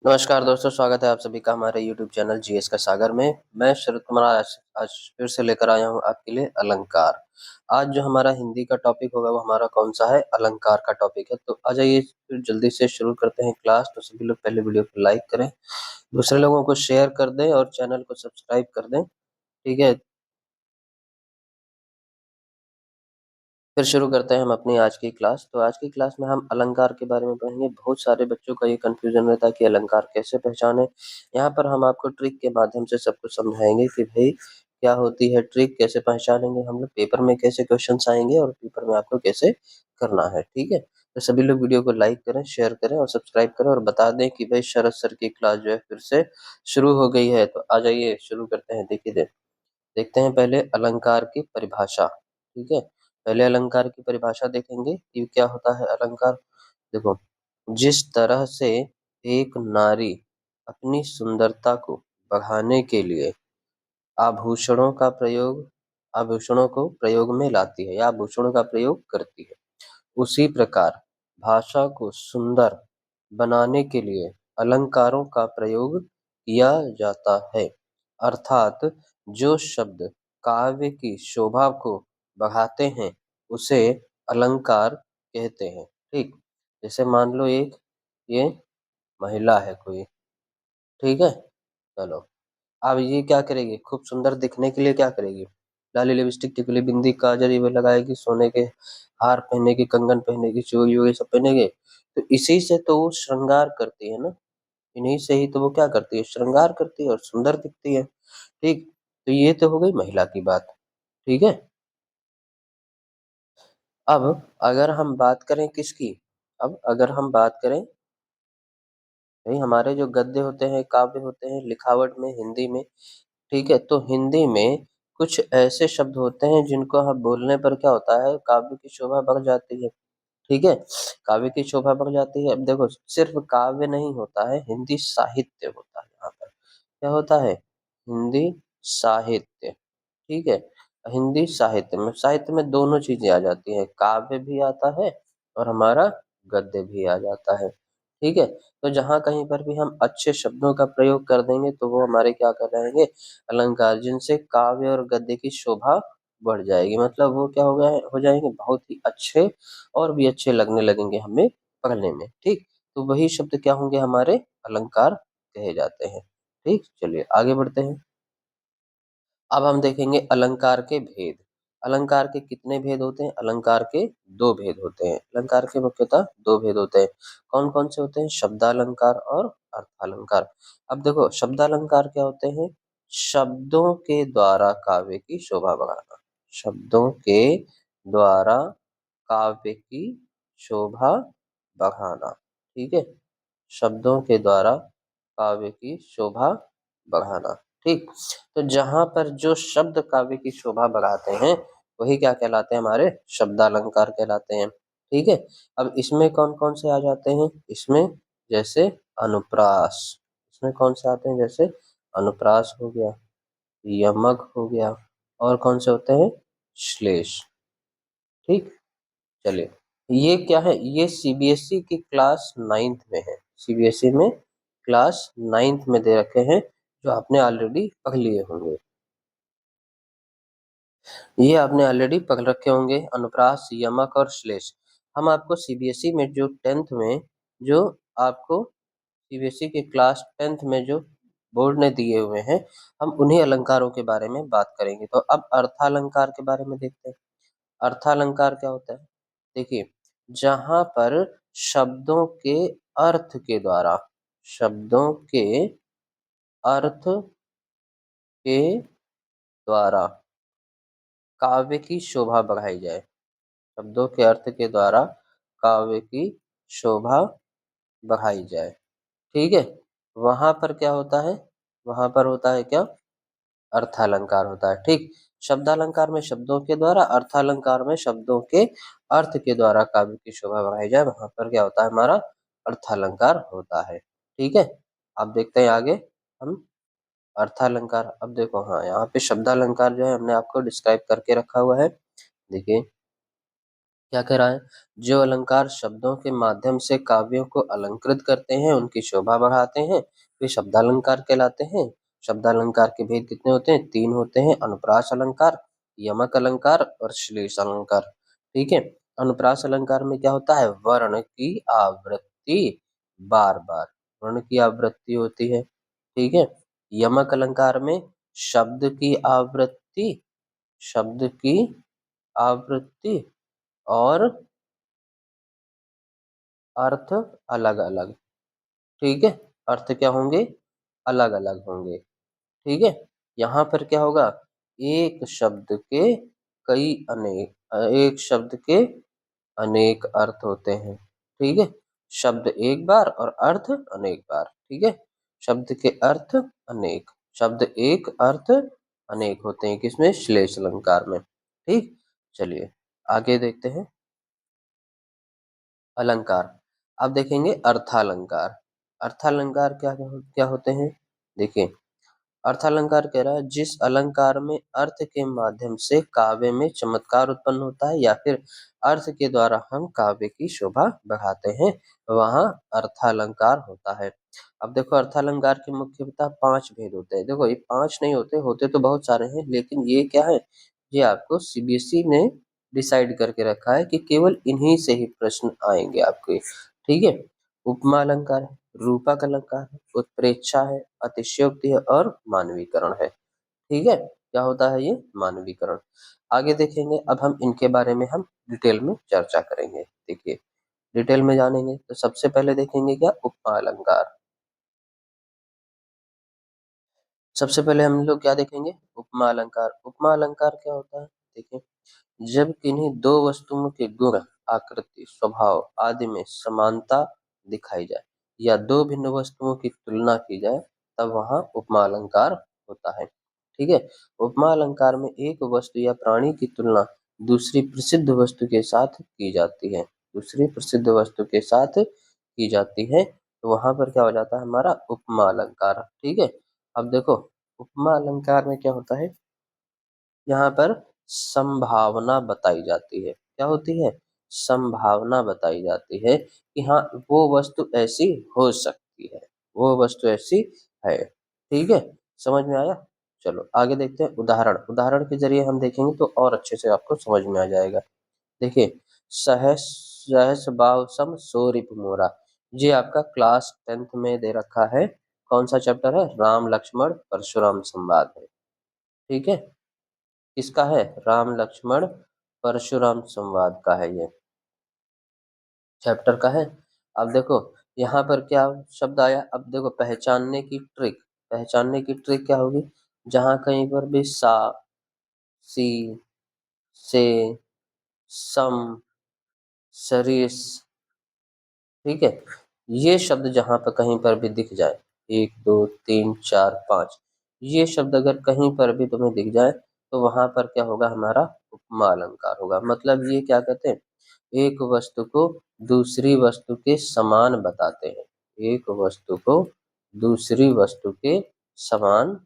नमस्कार दोस्तों, स्वागत है आप सभी का हमारे यूट्यूब चैनल जीएस का सागर में। मैं शरद कुमार आज फिर से लेकर आया हूँ आपके लिए अलंकार। आज जो हमारा हिंदी का टॉपिक होगा वो हमारा कौन सा है? अलंकार का टॉपिक है। तो आ जाइए फिर जल्दी से शुरू करते हैं क्लास। तो सभी लोग पहले वीडियो को लाइक करें, दूसरे लोगों को शेयर कर दें और चैनल को सब्सक्राइब कर दें। ठीक है, फिर शुरू करते हैं हम अपनी आज की क्लास। तो आज की क्लास में हम अलंकार के बारे में पढ़ेंगे। बहुत सारे बच्चों का ये कंफ्यूजन रहता है कि अलंकार कैसे पहचाने। यहाँ पर हम आपको ट्रिक के माध्यम से सब कुछ समझाएंगे कि भाई क्या होती है ट्रिक, कैसे पहचानेंगे हम लोग, पेपर में कैसे क्वेश्चंस आएंगे और पेपर में आपको कैसे करना है। ठीक है, तो सभी लोग वीडियो को लाइक करें, शेयर करें और सब्सक्राइब करें और बता दें कि भाई शरद सर की क्लास जो है फिर से शुरू हो गई है। तो आ जाइए शुरू करते हैं। देखिए देखते हैं पहले अलंकार की परिभाषा। ठीक है, पहले अलंकार की परिभाषा देखेंगे कि क्या होता है अलंकार। देखो, जिस तरह से एक नारी अपनी सुंदरता को बढ़ाने के लिए आभूषणों का प्रयोग आभूषणों को प्रयोग में लाती है या आभूषणों का प्रयोग करती है, उसी प्रकार भाषा को सुंदर बनाने के लिए अलंकारों का प्रयोग किया जाता है। अर्थात जो शब्द काव्य की शोभा को बढ़ाते हैं उसे अलंकार कहते हैं। ठीक, जैसे मान लो एक ये महिला है कोई, ठीक है, चलो अब ये क्या करेगी? खूब सुंदर दिखने के लिए क्या करेगी? लाली लिपस्टिक, टिकुली, बिंदी, काजल ये वो लगाएगी, सोने के हार पहनेगी, कंगन पहनेगी, चूड़ी वूड़ी सब पहनेगी। तो इसी से तो वो श्रृंगार करती है ना, इन्हीं से ही तो वो क्या करती है? श्रृंगार करती है और सुंदर दिखती है। ठीक, तो ये तो हो गई महिला की बात। ठीक है, अब अगर हम बात करें किसकी, अब अगर हम बात करें भाई हमारे जो गद्य होते हैं, काव्य होते हैं लिखावट में, हिंदी में, ठीक है, तो हिंदी में कुछ ऐसे शब्द होते हैं जिनको हम बोलने पर क्या होता है, काव्य की शोभा बढ़ जाती है। ठीक है, काव्य की शोभा बढ़ जाती है। अब देखो, सिर्फ काव्य नहीं होता है, हिंदी साहित्य होता है। यहाँ पर क्या होता है? हिंदी साहित्य। ठीक है, हिंदी साहित्य में दोनों चीजें आ जाती हैं, काव्य भी आता है और हमारा गद्य भी आ जाता है। ठीक है, तो जहां कहीं पर भी हम अच्छे शब्दों का प्रयोग कर देंगे तो वो हमारे क्या कहलाएंगे? अलंकार, जिनसे काव्य और गद्य की शोभा बढ़ जाएगी। मतलब वो क्या हो जाएंगे? बहुत ही अच्छे और भी अच्छे लगने लगेंगे हमें पढ़ने में। ठीक, तो वही शब्द क्या होंगे? हमारे अलंकार कहे जाते हैं। ठीक, चलिए आगे बढ़ते हैं। अब हम देखेंगे अलंकार के भेद। अलंकार के कितने भेद होते हैं? अलंकार के दो भेद होते हैं। अलंकार के मुख्यतः दो भेद होते हैं। कौन कौन से होते हैं? शब्दालंकार और अर्थालंकार। अब देखो, शब्दालंकार क्या होते हैं? शब्दों के द्वारा काव्य की शोभा बढ़ाना। शब्दों के द्वारा काव्य की शोभा बढ़ाना। ठीक है, शब्दों के द्वारा काव्य की शोभा बढ़ाना। ठीक, तो जहां पर जो शब्द काव्य की शोभा बढ़ाते हैं वही क्या कहलाते हैं? हमारे शब्दालंकार कहलाते हैं। ठीक है, अब इसमें कौन कौन से आ जाते हैं? इसमें जैसे अनुप्रास, इसमें कौन से आते हैं? जैसे अनुप्रास हो गया, यमक हो गया, और कौन से होते हैं? श्लेष। ठीक, चलिए, ये क्या है? ये सीबीएसई की क्लास 9th में है। सीबीएसई में क्लास 9th में दे रखे हैं, जो आपने ऑलरेडी पढ़ लिए होंगे। ये आपने ऑलरेडी पढ़ रखे होंगे, अनुप्रास, यमक और श्लेष। हम आपको सीबीएसई में जो 10th में जो आपको सीबीएसई के क्लास 10th में जो बोर्ड ने दिए हुए हैं, हम उन्हीं अलंकारों के बारे में बात करेंगे। तो अब अर्थालंकार के बारे में देखते हैं। अर्थालंकार क्या होता है? देखिए, जहां पर शब्दों के अर्थ के द्वारा, शब्दों के अर्थ के द्वारा काव्य की शोभा बढ़ाई जाए। शब्दों के अर्थ के द्वारा काव्य की शोभा बढ़ाई जाए। ठीक है, वहां पर क्या होता है? वहां पर होता है क्या? अर्थालंकार होता है। ठीक, शब्दालंकार में शब्दों के द्वारा, अर्थालंकार में शब्दों के अर्थ के द्वारा काव्य की शोभा बढ़ाई जाए, वहां पर क्या होता है? हमारा अर्थालंकार होता है। ठीक है, अब देखते हैं आगे हम अर्थालंकार। अब देखो, हाँ, यहाँ पे शब्दालंकार जो है हमने आपको डिस्क्राइब करके रखा हुआ है। देखिए, क्या कह रहा है, जो अलंकार शब्दों के माध्यम से काव्यों को अलंकृत करते हैं, उनकी शोभा बढ़ाते हैं, वे शब्दालंकार कहलाते हैं। शब्दालंकार के भेद कितने होते हैं, 3 होते हैं, अनुप्रास अलंकार, यमक अलंकार और श्लेष अलंकार। ठीक है, अनुप्रास अलंकार में क्या होता है, वर्ण की आवृत्ति बार बार, वर्ण की आवृत्ति होती है। ठीक है, यमक अलंकार में शब्द की आवृत्ति, शब्द की आवृत्ति और अर्थ अलग अलग। ठीक है, अर्थ क्या होंगे, अलग अलग होंगे। ठीक है, यहाँ पर क्या होगा, एक शब्द के एक शब्द के अनेक अर्थ होते हैं। ठीक है, शब्द एक बार और अर्थ अनेक बार। ठीक है, शब्द के अर्थ अनेक, शब्द एक अर्थ अनेक होते हैं किसमें, श्लेष अलंकार में। ठीक, चलिए आगे देखते हैं अलंकार। अब देखेंगे अर्थालंकार। अर्थालंकार क्या होते हैं, देखिए अर्थालंकार कह रहा है जिस अलंकार में अर्थ के माध्यम से काव्य में चमत्कार उत्पन्न होता है या फिर अर्थ के द्वारा हम काव्य की शोभा बढ़ाते हैं, वहां अर्थालंकार होता है। अब देखो अर्थालंकार के मुख्यतः 5 भेद होते हैं। देखो ये 5 नहीं होते, होते तो बहुत सारे हैं, लेकिन ये क्या है, ये आपको सीबीएसई ने डिसाइड करके रखा है कि केवल इन्हीं से ही प्रश्न आएंगे आपके। ठीक है, उपमा अलंकार है, रूपक अलंकार है, उत्प्रेक्षा है, अतिशयोक्ति है और मानवीकरण है। ठीक है, क्या होता है ये, मानवीकरण। आगे देखेंगे, अब हम इनके बारे में हम डिटेल में चर्चा करेंगे। देखिए डिटेल में जानेंगे तो सबसे पहले देखेंगे क्या, उपमा अलंकार। सबसे पहले हम लोग क्या देखेंगे, उपमा अलंकार। उपमा अलंकार क्या होता है, देखिए जब किन्हीं दो वस्तुओं के गुण, आकृति, स्वभाव आदि में समानता दिखाई जाए या दो भिन्न वस्तुओं की तुलना की जाए, तब वहां उपमा अलंकार होता है। ठीक है, उपमा अलंकार में एक वस्तु या प्राणी की तुलना दूसरी प्रसिद्ध वस्तु के साथ की जाती है, दूसरी प्रसिद्ध वस्तु के साथ की जाती है, तो वहां पर क्या हो जाता है हमारा उपमा अलंकार। ठीक है, अब देखो उपमा अलंकार में क्या होता है, यहाँ पर संभावना बताई जाती है। क्या होती है, संभावना बताई जाती है कि हाँ वो वस्तु ऐसी हो सकती है, वो वस्तु ऐसी है। ठीक है, समझ में आया। चलो आगे देखते हैं उदाहरण। उदाहरण के जरिए हम देखेंगे तो और अच्छे से आपको समझ में आ जाएगा। देखिए सहस सहस भाव सम सो रिपु मोरा, ये आपका क्लास 10th में दे रखा है। कौन सा चैप्टर है, राम लक्ष्मण परशुराम संवाद है। ठीक है, किसका है, राम लक्ष्मण परशुराम संवाद का है, ये चैप्टर का है। अब देखो यहाँ पर क्या शब्द आया, अब देखो पहचानने की ट्रिक, पहचानने की ट्रिक क्या होगी, जहां कहीं पर भी सा, सी, से, सम, सरिस, ठीक है, ये शब्द जहां पर कहीं पर भी दिख जाए, 1 2 3 4 5, ये शब्द अगर कहीं पर भी तुम्हें दिख जाए तो वहां पर क्या होगा, हमारा उपमा अलंकार होगा। मतलब ये क्या कहते हैं, एक वस्तु को दूसरी वस्तु के समान बताते हैं, एक वस्तु को दूसरी वस्तु के समान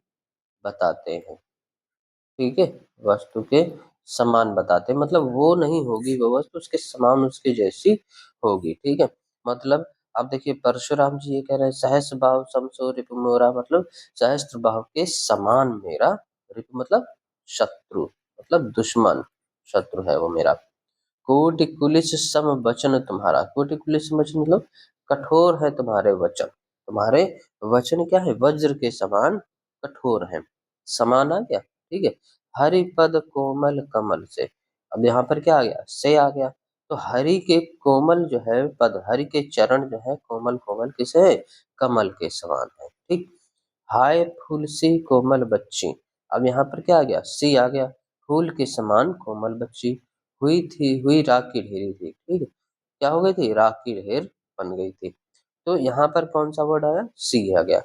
बताते हैं। ठीक है, वस्तु के समान बताते हैं, मतलब वो नहीं होगी वो वस्तु, उसके समान उसके जैसी होगी। ठीक है, मतलब अब देखिए परशुराम जी ये कह रहे हैं सहस्र भाव समसो रिपु मोरा, मतलब सहस्त्र भाव के समान मेरा, रिपु मतलब शत्रु, मतलब दुश्मन, शत्रु है वो मेरा। कोटि कुलिस सम वचन तुम्हारा, कोटि कुलिस वचन मतलब कठोर है तुम्हारे वचन, तुम्हारे वचन क्या है, वज्र के समान कठोर है। समान आ गया। ठीक है, हरिपद कोमल कमल से, अब यहाँ पर क्या आ गया, से आ गया, तो हरि के कोमल जो है पद, हरि के चरण जो है कोमल कोमल किसे है, कमल के समान है। ठीक, हाय फूल सी कोमल बच्ची, अब यहाँ पर क्या आ गया, सी आ गया, फूल के समान कोमल बच्ची, हुई थी हुई राख की ढेरी थी। ठीक है, क्या हो गई थी, राख की ढेर बन गई थी। तो यहाँ पर कौन सा वर्ड आया, सी आ गया।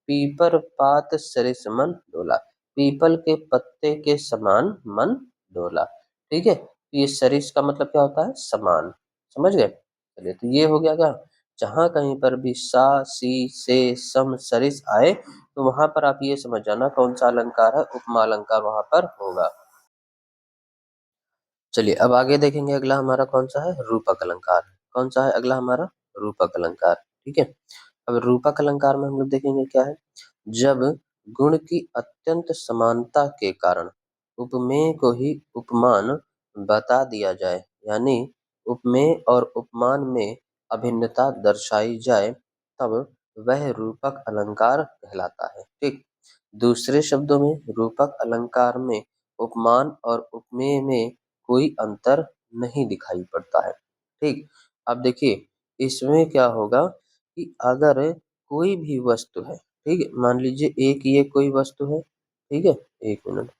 पीपर पात सरिस मन डोला, पीपल के पत्ते के समान मन डोला। ठीक है, तो ये सरिस का मतलब क्या होता है, समान, समझ गए। चलिए तो ये हो गया क्या, जहां कहीं पर भी सा, सी, से, सम, सरिस आए तो वहां पर आप ये समझ जाना कौन सा अलंकार है, उपमा अलंकार वहां पर होगा। चलिए अब आगे देखेंगे, अगला हमारा कौन सा है, रूपक अलंकार। कौन सा है अगला हमारा, रूपक अलंकार। ठीक है, अब रूपक अलंकार में हम लोग देखेंगे क्या है, जब गुण की अत्यंत समानता के कारण उपमेय को ही उपमान बता दिया जाए, यानी उपमेय और उपमान में अभिन्नता दर्शाई जाए, तब वह रूपक अलंकार कहलाता है। ठीक, दूसरे शब्दों में रूपक अलंकार में उपमान और उपमेय में कोई अंतर नहीं दिखाई पड़ता है। ठीक, अब देखिए इसमें क्या होगा कि अगर कोई भी वस्तु है, ठीक है, मान लीजिए एक ये कोई वस्तु है, ठीक है, एक मिनट,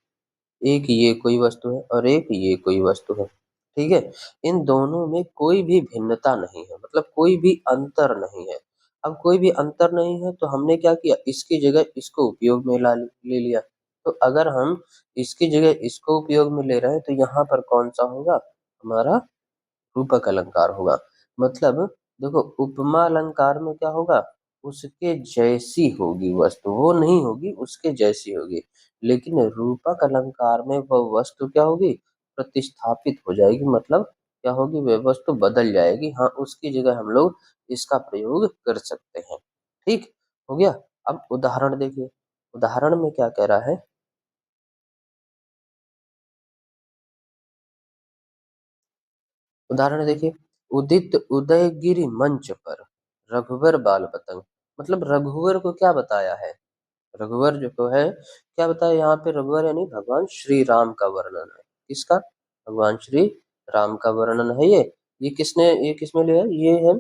एक ये कोई वस्तु है और एक ये कोई वस्तु है, ठीक है, इन दोनों में कोई भी भिन्नता नहीं है, मतलब कोई भी अंतर नहीं है। अब कोई भी अंतर नहीं है तो हमने क्या किया, इसकी जगह इसको उपयोग में ला ले लिया। तो अगर हम इसकी जगह इसको उपयोग में ले रहे हैं तो यहाँ पर कौन सा होगा, हमारा रूपक अलंकार होगा। मतलब देखो उपमा अलंकार में क्या होगा, उसके जैसी होगी वस्तु, वो नहीं होगी, उसके जैसी होगी। लेकिन रूपक अलंकार में वह वस्तु क्या होगी, प्रतिस्थापित हो जाएगी, मतलब क्या होगी, वह वस्तु बदल जाएगी। हाँ, उसकी जगह हम लोग इसका प्रयोग कर सकते हैं। ठीक हो गया। अब उदाहरण देखिए, उदाहरण में क्या कह रहा है, उदाहरण देखिए, उदित उदयगिरि मंच पर रघुवर बाल पतंग। मतलब रघुवर को क्या बताया है, रघुवर जो है क्या बताया यहाँ पे, रघुवर यानी भगवान श्री राम का वर्णन है। किसका, भगवान श्री राम का वर्णन है ये। ये किसमें लिया है, ये है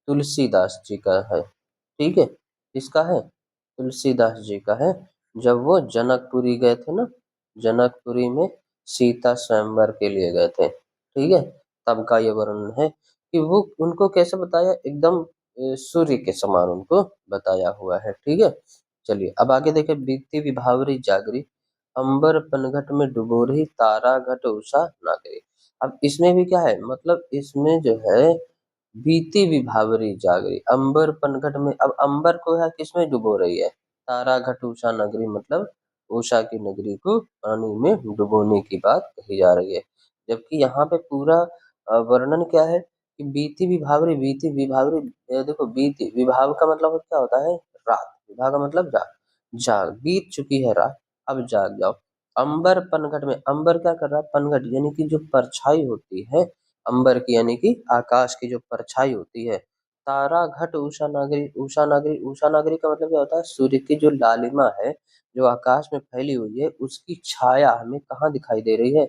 तुलसीदास जी का है। ठीक है, किसका है, तुलसीदास जी का है। जब वो जनकपुरी गए थे ना, जनकपुरी में सीता स्वयंवर के लिए गए थे, ठीक है, तब का ये वर्णन है कि वो उनको कैसे बताया, एकदम सूर्य के समान उनको बताया हुआ है। ठीक है, चलिए अब आगे देखें, बीती विभावरी जागरी, अंबर पनघट में डुबो रही, तारा घट उषा नागरी। अब इसमें भी क्या है, मतलब इसमें जो है बीती विभावरी जागरी, अंबर पनघट में, अब अंबर को है किसमें डुबो रही है, तारा घट उषा नगरी, मतलब उषा की नगरी को पानी में डुबोने की बात कही जा रही है। जबकि यहाँ पे पूरा वर्णन क्या है कि बीती विभावरी, बीती विभावरी, देखो बीती विभाव का मतलब क्या होता है, रात, विभाव का मतलब जाग, जाग बीत चुकी है रात, अब जाग जाओ। अंबर पनघट में, अंबर क्या कर रहा है, पनघट यानी कि जो परछाई होती है अंबर की, यानी कि आकाश की जो परछाई होती है। तारा घट उषा नागरी, उषा नागरी, उषा नागरी का मतलब क्या होता है, सूर्य की जो लालिमा है जो आकाश में फैली हुई है, उसकी छाया हमें कहाँ दिखाई दे रही है,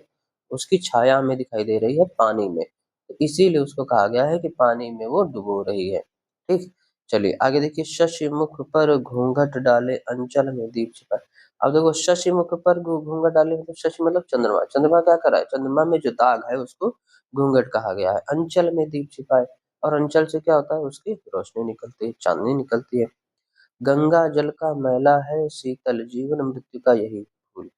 उसकी छाया हमें दिखाई दे रही है पानी में, तो इसीलिए उसको कहा गया है कि पानी में वो डुबो रही है। ठीक, चलिए आगे देखिए, शशि मुख पर घूंघट डाले अंचल में दीप छिपा। अब देखो शशि मुख पर घूंघट डाले, मतलब शशि मतलब चंद्रमा, चंद्रमा क्या कर रहा है, चंद्रमा में जो दाग है उसको घूंघट कहा गया है। अंचल में दीप छिपाए, और अंचल से क्या होता है, उसकी रोशनी निकलती है, चांदनी निकलती है। गंगा जल का मैला है शीतल, जीवन मृत्यु का यही भूल।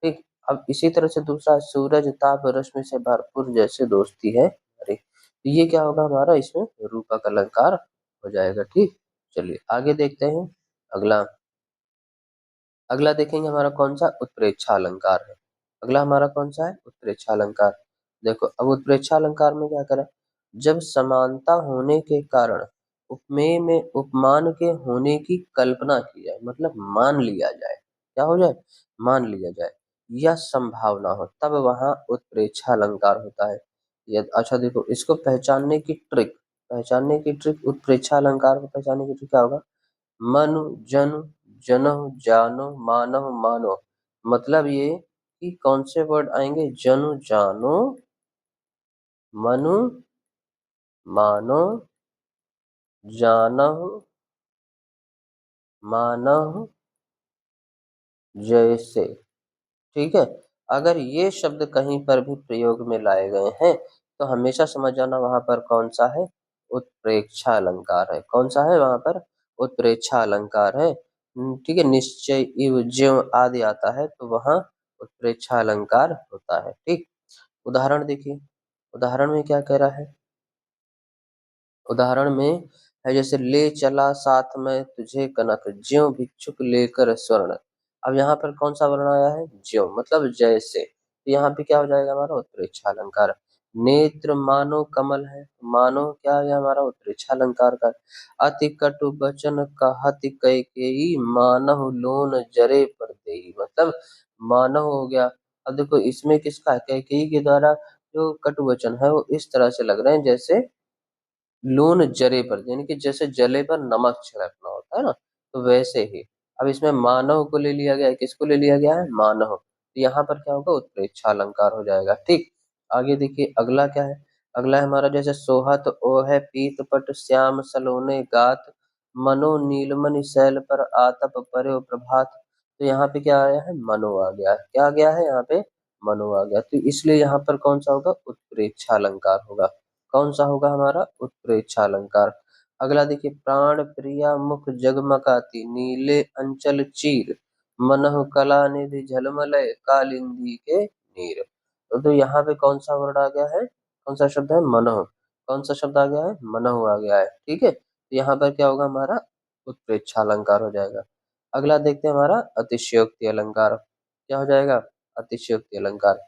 ठीक, अब इसी तरह से दूसरा, सूरज ताप रश्मि से भरपूर जैसे दोस्ती है हमारी। तो ये क्या होगा हमारा, इसमें रूपक अलंकार हो जाएगा। ठीक, चलिए आगे देखते हैं, अगला, अगला देखेंगे हमारा कौन सा, उत्प्रेक्षा अलंकार है। अगला हमारा कौन सा है, उत्प्रेक्षा अलंकार। देखो अब उत्प्रेक्षा अलंकार में क्या करा, जब समानता होने के कारण उपमेय में उपमान के होने की कल्पना की जाए, मतलब मान लिया जाए, क्या हो जाए, मान लिया जाए, या संभावना हो, तब वहां उत्प्रेक्षा अलंकार होता है। अच्छा देखो, इसको पहचानने की ट्रिक, पहचानने की ट्रिक, उत्प्रेक्षा अलंकार को पहचानने की ट्रिक क्या होगा, मनु जनु जनहु जानो मानव मानो। मतलब ये कि कौन से वर्ड आएंगे, जनु जानो, मनु मानो, जानहु मानहु जैसे। ठीक है, अगर ये शब्द कहीं पर भी प्रयोग में लाए गए हैं तो हमेशा समझ जाना वहां पर कौन सा है, उत्प्रेक्षा अलंकार है। कौन सा है वहां पर, उत्प्रेक्षा अलंकार है। ठीक है, निश्चय इव ज्यों आदि आता है तो वहां उत्प्रेक्षा अलंकार होता है। ठीक, उदाहरण देखिए, उदाहरण में क्या कह रहा है, उदाहरण में है जैसे, ले चला साथ में तुझे कनक, ज्यों भिक्षुक लेकर स्वर्ण। अब यहाँ पर कौन सा वर्ण आया है, ज्यों मतलब जैसे। तो यहाँ पे क्या हो जाएगा हमारा उत्प्रेक्षा अलंकार। नेत्र मानो कमल है, मानो क्या है हमारा उत्प्रेक्षा अलंकार का। अति कटु बचन कहत कैकेयी मानहु लोन जरे पर देई, मतलब मानव हो गया। अब देखो इसमें किसका है, कैकेयी के द्वारा जो कटु वचन है वो इस तरह से लग रहे हैं जैसे लून जरे पर, यानी कि जैसे जले पर नमक छिड़कना होता है ना, तो वैसे ही अब इसमें मानव को ले लिया गया है। किसको ले लिया गया है, मानव। तो यहाँ पर क्या होगा उत्प्रेक्षा अलंकार हो जाएगा। ठीक, आगे देखिए अगला क्या है। अगला है हमारा जैसे सोहत ओह पीत पट श्याम सलोने गात मनो नीलमणि शैल पर आतप परे प्रभात। तो यहाँ पे क्या आया है, मनो आ गया है। क्या आ गया है यहाँ पे, मनो आ गया। तो इसलिए यहाँ पर कौन सा होगा, उत्प्रेक्षा अलंकार होगा। कौन सा होगा हमारा, उत्प्रेक्षा अलंकार। अगला देखिए प्राण प्रिया मुख जगमगाती नीले अंचल चीर मनहु कला निधि झलमलय कालिंदी के नीर। तो यहाँ पे कौन सा वर्ड आ गया है, कौन सा शब्द है, मनहु। कौन सा शब्द आ गया है, मनहु आ गया है। ठीक है, तो यहाँ पर क्या होगा हमारा उत्प्रेक्षा अलंकार हो जाएगा। अगला देखते हैं हमारा अतिशयोक्ति अलंकार। क्या हो जाएगा, अतिशयोक्ति अलंकार।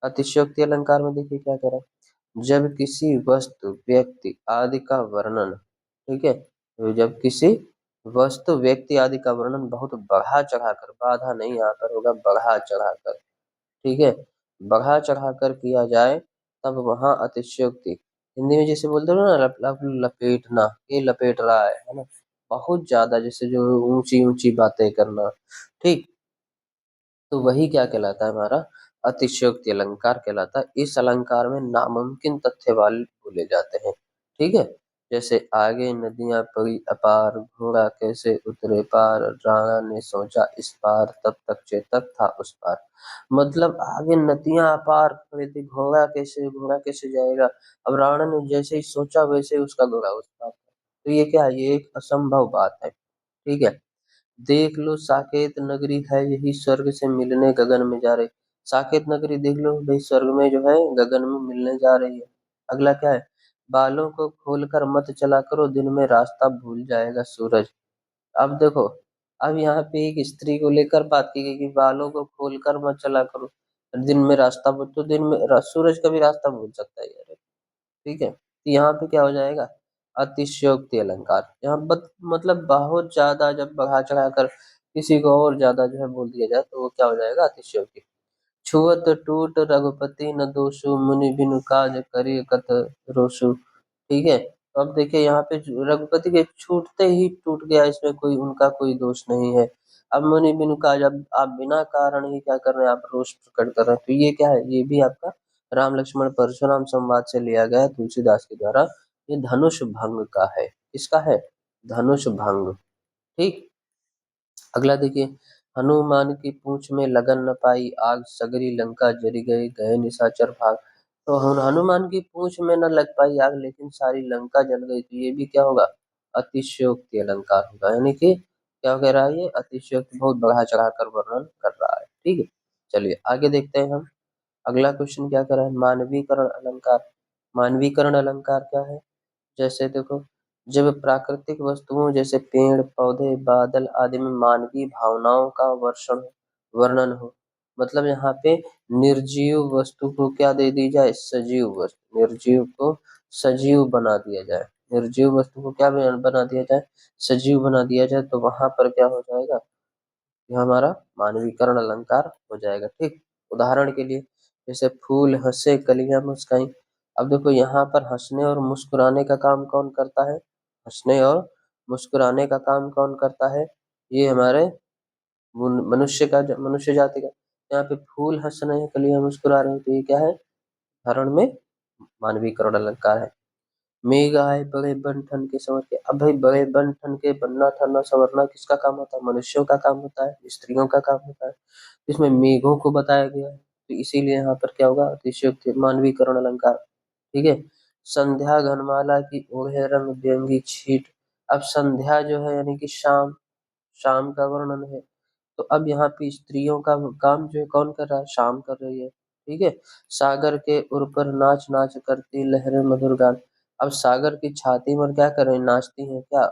अतिशयोक्ति अलंकार में देखिए क्या कह रहा है, जब किसी वस्तु व्यक्ति आदि का वर्णन, ठीक है, तो जब किसी वस्तु व्यक्ति आदि का वर्णन बहुत बढ़ा चढ़ाकर, बाधा नहीं यहाँ पर होगा, बढ़ा चढ़ाकर, ठीक है, बढ़ा चढ़ाकर किया जाए तब वहां अतिशयोक्ति। हिंदी में जैसे बोलते हो ना लपेटना, ये लपेट रहा है ना, बहुत ज्यादा, जैसे जो ऊंची ऊंची बातें करना। ठीक, तो वही क्या कहलाता है हमारा अतिशयोक्ति अलंकार कहलाता है। इस अलंकार में नामुमकिन तथ्य वाले बोले जाते हैं। ठीक है, जैसे आगे नदियां पड़ी अपार घोड़ा कैसे उतरे पार राणा ने सोचा इस पार तब तक चेतक था उस पार। मतलब आगे नदियां अपार खड़ी थी, घोड़ा कैसे जाएगा। अब राणा ने जैसे ही सोचा वैसे ही उसका घोड़ा उस पार था। तो ये क्या है, ये एक असंभव बात है। ठीक है, देख लो साकेत नगरी है यही स्वर्ग से मिलने गगन में जा रही। साकेत नगरी देख लो भाई, स्वर्ग में जो है गगन में मिलने जा रही है। अगला क्या है, बालों को खोलकर मत चला करो दिन में रास्ता भूल जाएगा सूरज। अब देखो, अब यहाँ पे एक स्त्री को लेकर बात की गई कि बालों को खोलकर मत चला करो दिन में रास्ता भूल, तो दिन में सूरज का भी रास्ता भूल सकता है यार। ठीक है, तो यहाँ पे क्या हो जाएगा अतिशयोक्ति अलंकार। यहाँ मतलब बहुत ज्यादा जब बढ़ा चढ़ा कर किसी को और ज्यादा जो है बोल दिया जाए तो वो क्या हो जाएगा अतिशयोक्ति। छुअत टूट रघुपति न दोषु मुनि बिनु काज करिय कत रोषु। ठीक है, तो अब देखिए यहाँ पे रघुपति के छूटते ही टूट गया, इसमें कोई उनका कोई दोष नहीं है। अब मुनि बिनु काज, अब आप बिना कारण ही क्या कर रहे हैं, आप रोष प्रकट कर रहे हैं। तो ये क्या है, ये भी आपका राम लक्ष्मण परशुराम संवाद से लिया गया है तुलसीदास के द्वारा। ये धनुष भंग का है, किसका है, धनुष भंग। ठीक, अगला देखिए, हनुमान की पूंछ में लगन न पाई आग सगरी लंका जरी गए गए निशाचर भाग। तो हनुमान की पूंछ में न लग पाई आग लेकिन सारी लंका जल गई। तो ये भी क्या होगा, अतिशयोक्ति अलंकार होगा। यानी कि क्या कह रहा है, ये अतिशयोक्ति बहुत बढ़ा चढ़ा कर वर्णन कर रहा है। ठीक है, चलिए आगे देखते हैं हम। अगला क्वेश्चन क्या कर रहा है, मानवीकरण अलंकार। मानवीकरण अलंकार क्या है, जैसे देखो, जब प्राकृतिक वस्तुओं जैसे पेड़ पौधे बादल आदि में मानवीय भावनाओं का वर्णन हो। मतलब यहाँ पे निर्जीव वस्तु को क्या दे दी जाए, सजीव वस्तु, निर्जीव को सजीव बना दिया जाए। निर्जीव वस्तु को क्या बना दिया जाए, सजीव बना दिया जाए। तो वहां पर क्या हो जाएगा, यह हमारा मानवीकरण अलंकार हो जाएगा। ठीक, उदाहरण के लिए जैसे फूल हंसे कलियां मुस्काई। अब देखो यहाँ पर हंसने और मुस्कुराने का काम कौन करता है, हंसने और मुस्कुराने का काम कौन करता है, ये हमारे मनुष्य जाति का। यहाँ पे फूल हंस रहे हैं कलियां मुस्कुरा रहे हैं, तो ये क्या है, उदाहरण में मानवीकरण अलंकार है। मेघ आए बड़े बन ठन के संवर के। अब भाई बड़े बन ठन के बनना ठनना संवरना किसका काम होता है, मनुष्यों का काम होता है, स्त्रियों का काम होता है। इसमें मेघों को बताया गया है, तो इसीलिए यहाँ पर क्या होगा अतिशयोक्ति मानवीकरण अलंकार। ठीक है, संध्या घनमाला की ओढ़े रंग व्यंगी छीट। अब संध्या जो है यानी कि शाम, शाम का वर्णन है। तो अब यहाँ पे स्त्रियों का काम जो है कौन कर रहा है, शाम कर रही है। ठीक है, सागर के उर पर नाच नाच करती लहरें मधुर गान। अब सागर की छाती पर क्या कर रही, नाचती हैं क्या,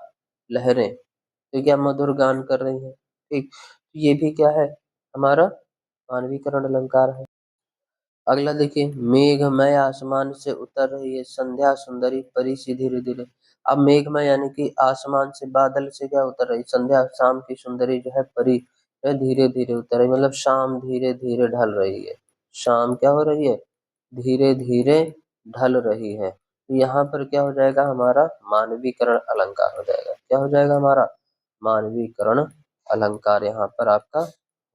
लहरें। तो क्या मधुर गान कर रही हैं। ठीक, तो ये भी क्या है हमारा मानवीकरण अलंकार है। अगला देखिए, मेघमय आसमान से उतर रही है संध्या सुंदरी परी सी धीरे धीरे। अब मेघमय यानी कि आसमान से, बादल से क्या उतर रही, संध्या शाम की सुंदरी जो है परी, धीरे धीरे उतर रही, मतलब शाम धीरे धीरे ढल रही है। शाम क्या हो रही है, धीरे धीरे ढल रही है। तो यहाँ पर क्या हो जाएगा हमारा, मानवीकरण अलंकार हो जाएगा। क्या हो जाएगा हमारा, मानवीकरण अलंकार यहाँ पर आपका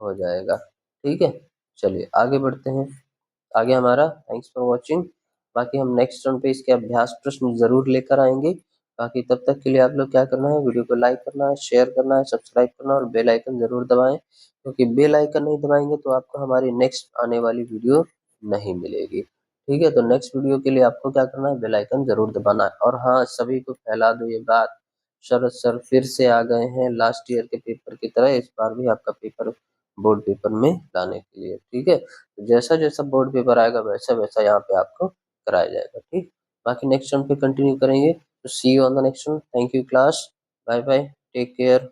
हो जाएगा। ठीक है, चलिए आगे बढ़ते हैं। आगे हमारा, थैंक्स फॉर वॉचिंग। बाकी हम नेक्स्ट टर्न पे इसके अभ्यास प्रश्न जरूर लेकर आएंगे। बाकी तब तक के लिए आप लोग क्या करना है, वीडियो को लाइक करना है, शेयर करना है, सब्सक्राइब करना है और बेल आइकन जरूर दबाएं, क्योंकि बेल आइकन नहीं दबाएंगे तो आपको हमारी नेक्स्ट आने वाली वीडियो नहीं मिलेगी। ठीक है, तो नेक्स्ट वीडियो के लिए आपको क्या करना है, बेल आइकन जरूर दबाना है। और हाँ, सभी को फैला दो ये बात, शरद सर फिर से आ गए हैं लास्ट ईयर के पेपर की तरह, इस बार भी आपका पेपर बोर्ड पेपर में लाने के लिए। ठीक है, तो जैसा जैसा बोर्ड पेपर आएगा वैसा वैसा यहाँ पे आपको कराया जाएगा। ठीक, बाकी नेक्स्ट टर्म पे कंटिन्यू करेंगे। तो see you on the next one. Thank you class, bye bye, take care.